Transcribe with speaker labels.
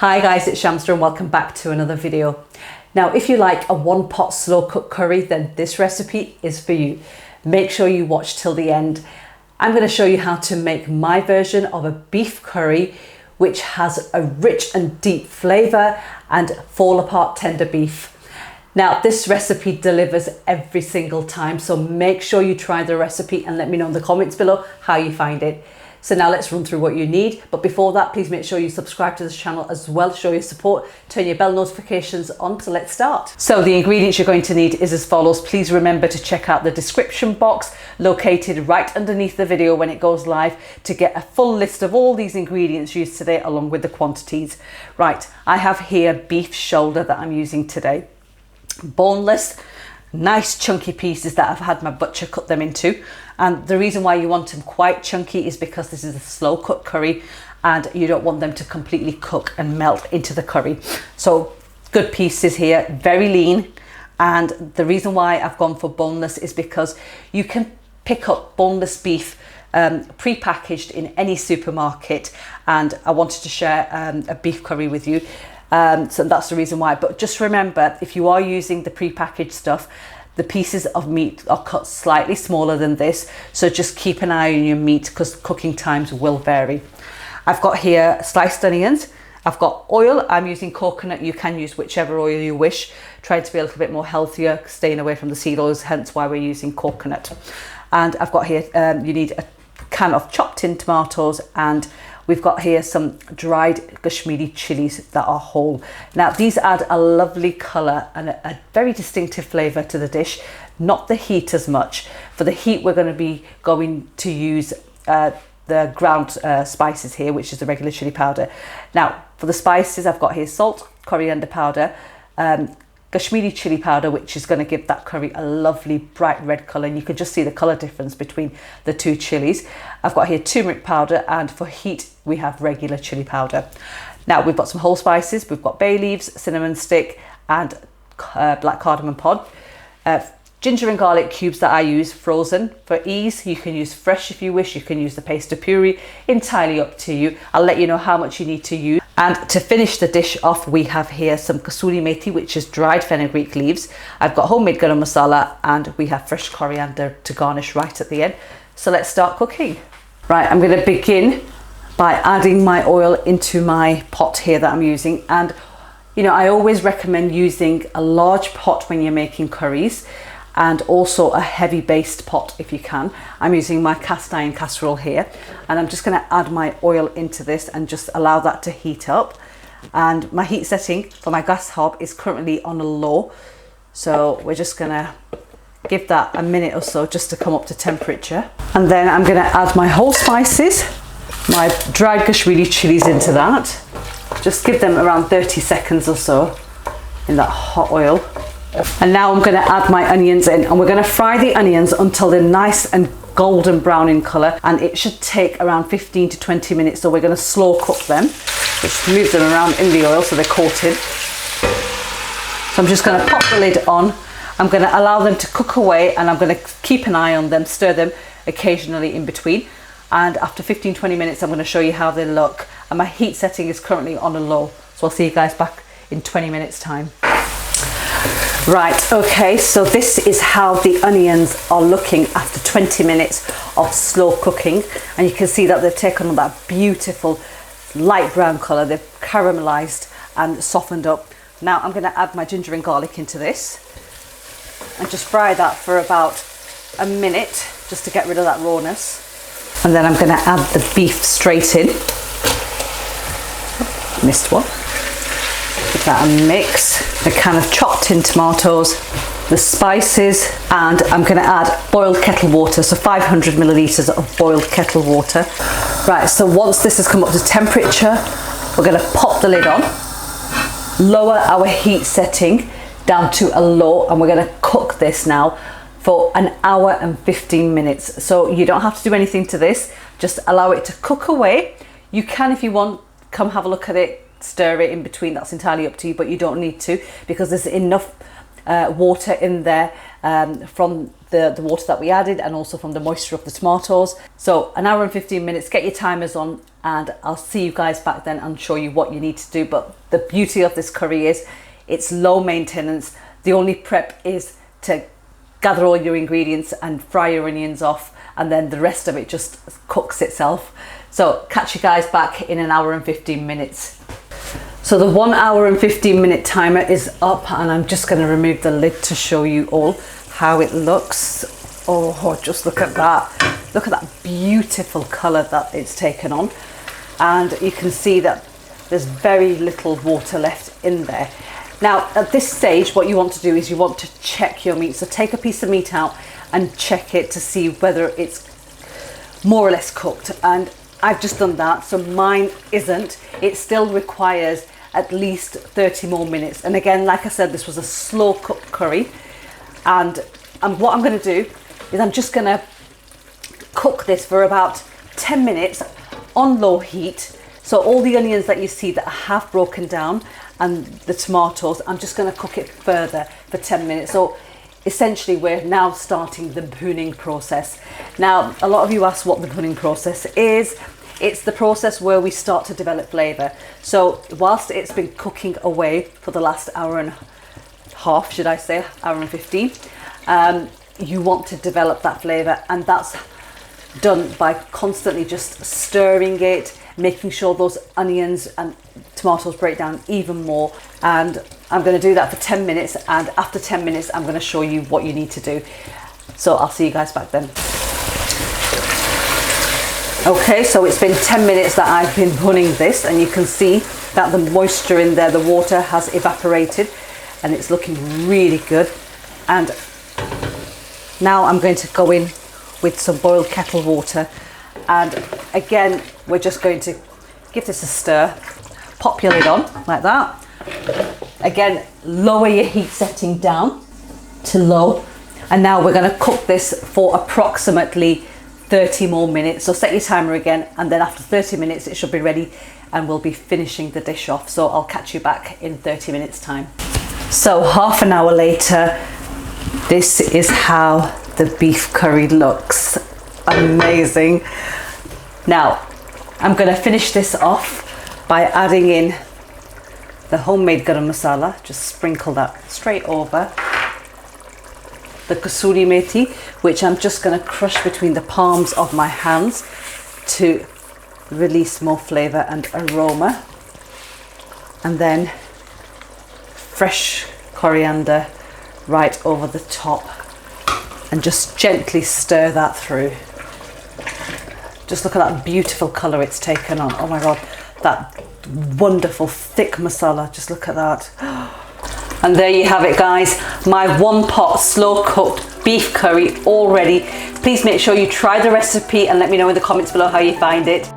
Speaker 1: Hi guys, it's Shamster and welcome back to another video. Now, if you like a one pot slow cooked curry, then this recipe is for you. Make sure you watch till the end. I'm going to show you how to make my version of a beef curry, which has a rich and deep flavour and fall apart tender beef. Now, this recipe delivers every single time, so make sure you try the recipe and let me know in the comments below how you find it. So now let's run through what you need. But before that, please make sure you subscribe to this channel as well. Show your support, turn your bell notifications on. So let's start. So the ingredients you're going to need is as follows. Please remember to check out the description box located right underneath the video when it goes live to get a full list of all these ingredients used today along with the quantities. Right, I have here beef shoulder that I'm using today. Boneless, nice chunky pieces that I've had my butcher cut them into. And the reason why you want them quite chunky is because this is a slow cooked curry and you don't want them to completely cook and melt into the curry. So good pieces here, very lean. And the reason why I've gone for boneless is because you can pick up boneless beef pre-packaged in any supermarket, and I wanted to share a beef curry with you. So that's the reason why. But just remember, if you are using the pre-packaged stuff, the pieces of meat are cut slightly smaller than this, so just keep an eye on your meat because cooking times will vary. I've got here sliced onions, I've got oil, I'm using coconut, you can use whichever oil you wish, trying to be a little bit more healthier, staying away from the seed oils, hence why we're using coconut. And I've got here, you need a can of chopped in tomatoes, and we've got here some dried Kashmiri chilies that are whole. Now these add a lovely colour and a very distinctive flavour to the dish, not the heat as much. For the heat we're going to use the ground spices here, which is the regular chilli powder. Now for the spices I've got here salt, coriander powder, Kashmiri chilli powder, which is going to give that curry a lovely bright red colour, and you can just see the colour difference between the two chilies. I've got here turmeric powder, and for heat we have regular chilli powder. Now we've got some whole spices, we've got bay leaves, cinnamon stick and black cardamom pod. Ginger and garlic cubes that I use frozen. For ease, you can use fresh if you wish, you can use the paste of puree, entirely up to you. I'll let you know how much you need to use. And to finish the dish off, we have here some kasoori methi, which is dried fenugreek leaves. I've got homemade garam masala, and we have fresh coriander to garnish right at the end. So let's start cooking. Right, I'm going to begin by adding my oil into my pot here that I'm using. And you know, I always recommend using a large pot when you're making curries, and also a heavy based pot if you can. I'm using my cast iron casserole here, and I'm just going to add my oil into this and just allow that to heat up. And my heat setting for my gas hob is currently on a low, so we're just going to give that a minute or so just to come up to temperature. And then I'm going to add my whole spices, my dried Kashmiri chilies into that. Just give them around 30 seconds or so in that hot oil. And now I'm going to add my onions in, and we're going to fry the onions until they're nice and golden brown in colour, and it should take around 15 to 20 minutes, so we're going to slow cook them. Just move them around in the oil so they're coated. So I'm just going to pop the lid on. I'm going to allow them to cook away, and I'm going to keep an eye on them, stir them occasionally in between. And after 15-20 minutes I'm going to show you how they look, and my heat setting is currently on a low, so I'll see you guys back in 20 minutes time. Right, okay, so this is how the onions are looking after 20 minutes of slow cooking, and you can see that they've taken on that beautiful light brown colour. They've caramelised and softened up. Now I'm going to add my ginger and garlic into this and just fry that for about a minute just to get rid of that rawness. And then I'm going to add the beef straight in. Missed one. Give that a mix. A can of chopped in tomatoes, the spices, and I'm going to add boiled kettle water, so 500 millilitres of boiled kettle water. Right, so once this has come up to temperature, we're going to pop the lid on, lower our heat setting down to a low, and we're going to cook this now for an hour and 15 minutes. So you don't have to do anything to this, just allow it to cook away. You can, if you want, come have a look at it, stir it in between, that's entirely up to you, but you don't need to because there's enough water in there from the water that we added and also from the moisture of the tomatoes. So an hour and 15 minutes, get your timers on, and I'll see you guys back then and show you what you need to do. But the beauty of this curry is it's low maintenance. The only prep is to gather all your ingredients and fry your onions off, and then the rest of it just cooks itself. So catch you guys back in an hour and 15 minutes. So the 1 hour and 15 minute timer is up, and I'm just going to remove the lid to show you all how it looks. Oh, just look at that. Look at that beautiful colour that it's taken on. And you can see that there's very little water left in there. Now, at this stage, what you want to do is you want to check your meat. So take a piece of meat out and check it to see whether it's more or less cooked. And I've just done that, so mine isn't. It still requires at least 30 more minutes. And again, like I said, this was a slow cooked curry. And what I'm going to do is I'm just going to cook this for about 10 minutes on low heat. So all the onions that you see that have broken down and the tomatoes, I'm just going to cook it further for 10 minutes. So essentially we're now starting the pruning process. Now, a lot of you ask what the pruning process is. It's the process where we start to develop flavour. So whilst it's been cooking away for the last hour and a half, should I say, hour and 15, you want to develop that flavour, and that's done by constantly just stirring it, making sure those onions and tomatoes break down even more. And I'm going to do that for 10 minutes, and after 10 minutes I'm going to show you what you need to do. So I'll see you guys back then. Okay, so it's been 10 minutes that I've been running this, and you can see that the moisture in there, the water has evaporated, and it's looking really good. And now I'm going to go in with some boiled kettle water, and again we're just going to give this a stir. Pop your lid on like that. Again, lower your heat setting down to low, and now we're going to cook this for approximately 30 more minutes. So set your timer again, and then after 30 minutes it should be ready, and we'll be finishing the dish off. So I'll catch you back in 30 minutes time. So half an hour later, this is how the beef curry looks. Amazing. Now I'm going to finish this off by adding in the homemade garam masala. Just sprinkle that straight over. The kasoori methi, which I'm just going to crush between the palms of my hands to release more flavour and aroma. And then fresh coriander right over the top, and just gently stir that through. Just look at that beautiful colour it's taken on. Oh my god, that wonderful thick masala, just look at that. And there you have it, guys, my one pot slow cooked beef curry all ready. Please make sure you try the recipe and let me know in the comments below how you find it.